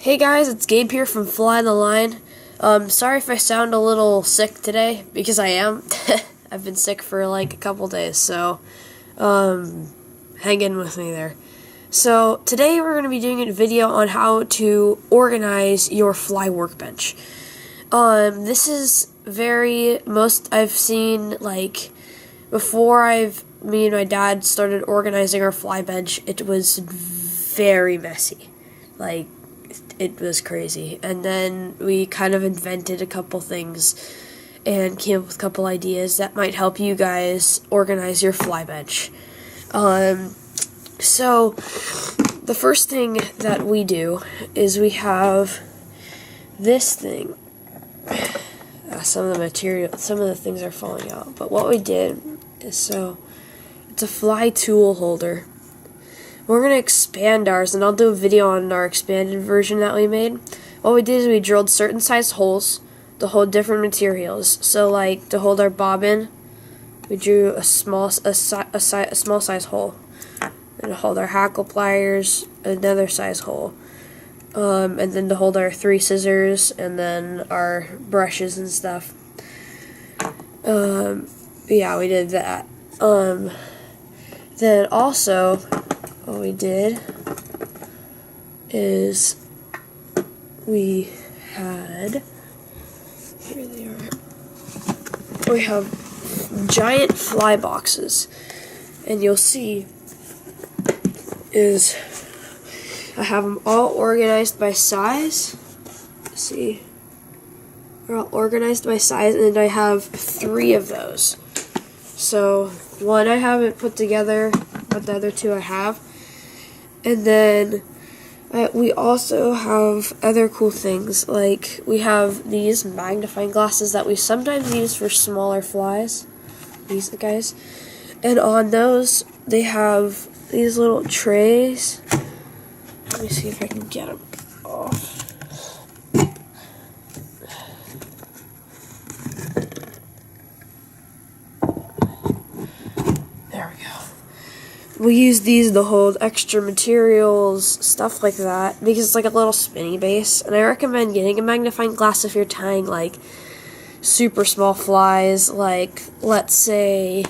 Hey guys, it's Gabe here from Fly the Line. Sorry if I sound a little sick today, because I am. I've been sick for like a couple days, so hang in with me there. So today we're going to be doing a video on how to organize your fly workbench. This is most I've seen, like, before me and my dad started organizing our fly bench, it was very messy. Like, it was crazy. And then we kind of invented a couple things and came up with a couple ideas that might help you guys organize your fly bench. So the first thing that we do is we have this thing. Some of the things are falling out, but what we did is, it's a fly tool holder. We're going to expand ours, and I'll do a video on our expanded version that we made. What we did is we drilled certain size holes to hold different materials. So, like, to hold our bobbin, we drew a small size hole. And to hold our hackle pliers, another size hole. And then to hold our 3 scissors, and then our brushes and stuff. Yeah, we did that. Then also, what we did is we have giant fly boxes, and you'll see is I have them all organized by size. See, they're all organized by size, and I have 3 of those. So one I haven't put together, but the other 2 I have. And then we also have other cool things, like we have these magnifying glasses that we sometimes use for smaller flies, these guys, and on those they have these little trays. Let me see if I can get them off. We use these to hold extra materials, stuff like that, because it's like a little spinny base. And I recommend getting a magnifying glass if you're tying, like, super small flies, like, let's say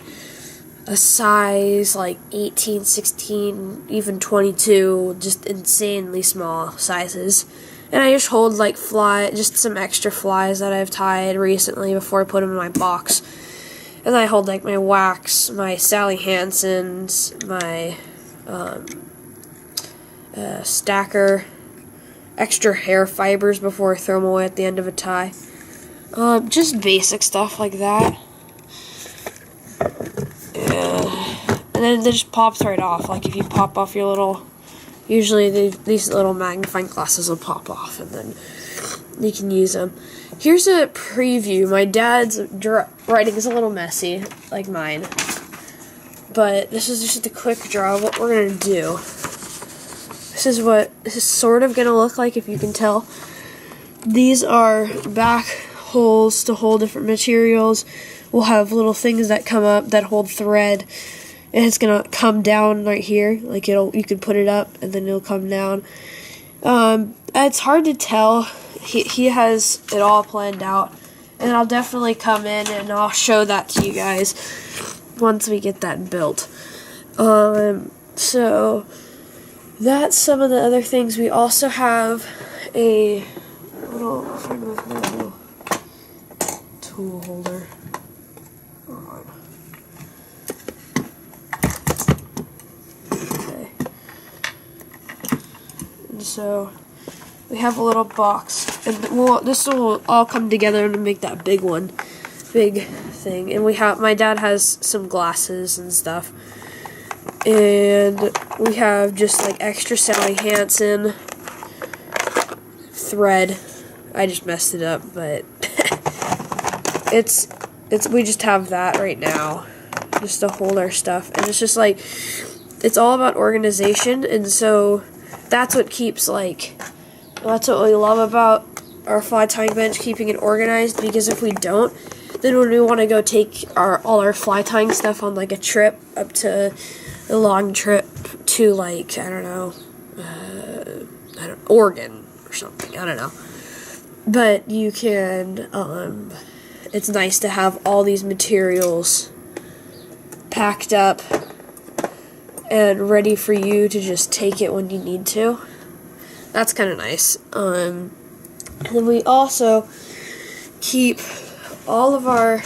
a size like 18, 16, even 22, just insanely small sizes. And I just hold, like, just some extra flies that I've tied recently before I put them in my box. And I hold, like, my wax, my Sally Hansen's, my stacker, extra hair fibers before I throw them away at the end of a tie. Just basic stuff like that. And then it just pops right off. Like, if you pop off your little... Usually these little magnifying glasses will pop off, and then you can use them. Here's a preview. My dad's writing is a little messy, like mine. But this is just a quick draw of what we're going to do. This is sort of going to look like, if you can tell. These are back holes to hold different materials. We'll have little things that come up that hold thread. And it's going to come down right here. Like, you can put it up, and then it'll come down. It's hard to tell. He has it all planned out, and I'll definitely come in and I'll show that to you guys once we get that built. So that's some of the other things. We also have a little tool holder. Okay. And so we have a little box, and this will all come together to make that big thing. And my dad has some glasses and stuff, and we have just like extra Sally Hansen thread. I just messed it up, but we just have that right now, just to hold our stuff. And it's just like, it's all about organization, and so that's what keeps, like, that's what we love about our fly tying bench, keeping it organized, because if we don't, then when we want to go take all our fly tying stuff on, like, a trip up to a long trip to, like, I don't know, Oregon something. I don't know. But you can, it's nice to have all these materials packed up and ready for you to just take it when you need to. That's kind of nice. And then we also keep all of our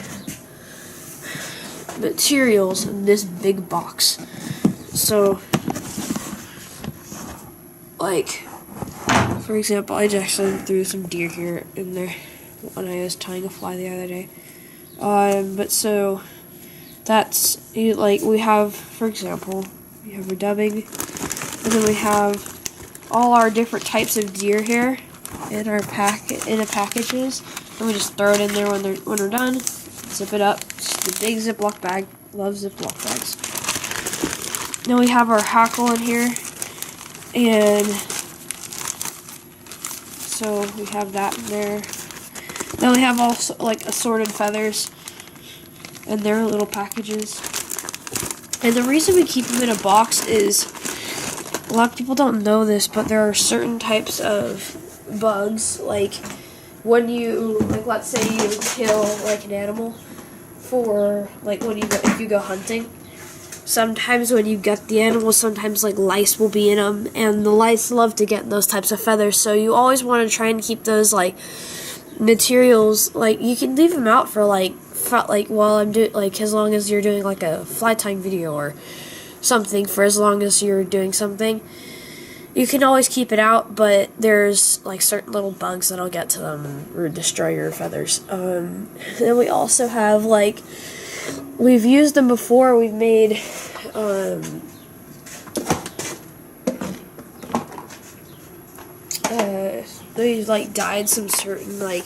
materials in this big box. So, like, for example, I just actually threw some deer hair in there when I was tying a fly the other day. But so, that's, like, we have, for example, we have our dubbing, and then we have all our different types of deer hair in our packages, and we just throw it in there when we're done. Zip it up. Just a big Ziploc bag. Love Ziploc bags. Then we have our hackle in here, and so we have that in there. Then we have also like assorted feathers in their little packages. And the reason we keep them in a box is, a lot of people don't know this, but there are certain types of bugs, like when you, like, let's say you kill like an animal for, like, if you go hunting, sometimes when you get the animal, sometimes like lice will be in them, and the lice love to get those types of feathers, so you always want to try and keep those, like, materials, like, you can leave them out for while I'm doing, like, as long as you're doing like a fly tying video or something, for as long as you're doing something, you can always keep it out, but there's like certain little bugs that'll get to them or destroy your feathers. Then we also have, like, we've used them before, we've made we've like dyed some certain like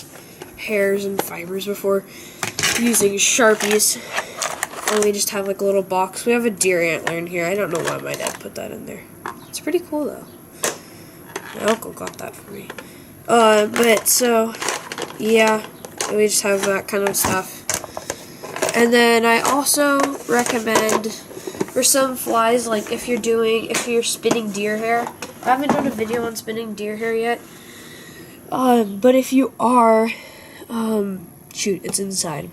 hairs and fibers before using Sharpies, and we just have like a little box. We have a deer antler in here. I don't know why my dad put that in there. It's pretty cool though. My uncle got that for me. But so, yeah, we just have that kind of stuff. And then I also recommend for some flies, like if you're spinning deer hair. I haven't done a video on spinning deer hair yet. But if you are, shoot, it's inside.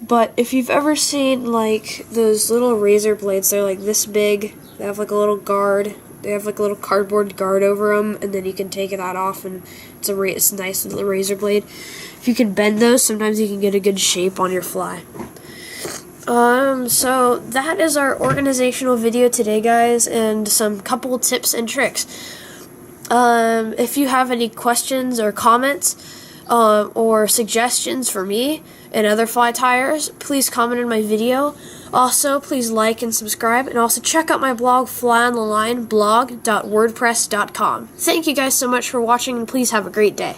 But if you've ever seen like those little razor blades, they're like this big. They have like a little guard. They have like a little cardboard guard over them, and then you can take that off, and it's a nice little razor blade. If you can bend those, sometimes you can get a good shape on your fly. So that is our organizational video today, guys, and some couple tips and tricks. If you have any questions or comments, or suggestions for me and other fly tyers, please comment in my video. Also, please like and subscribe, and also check out my blog, flyontheline blog.wordpress.com. Thank you guys so much for watching, and please have a great day.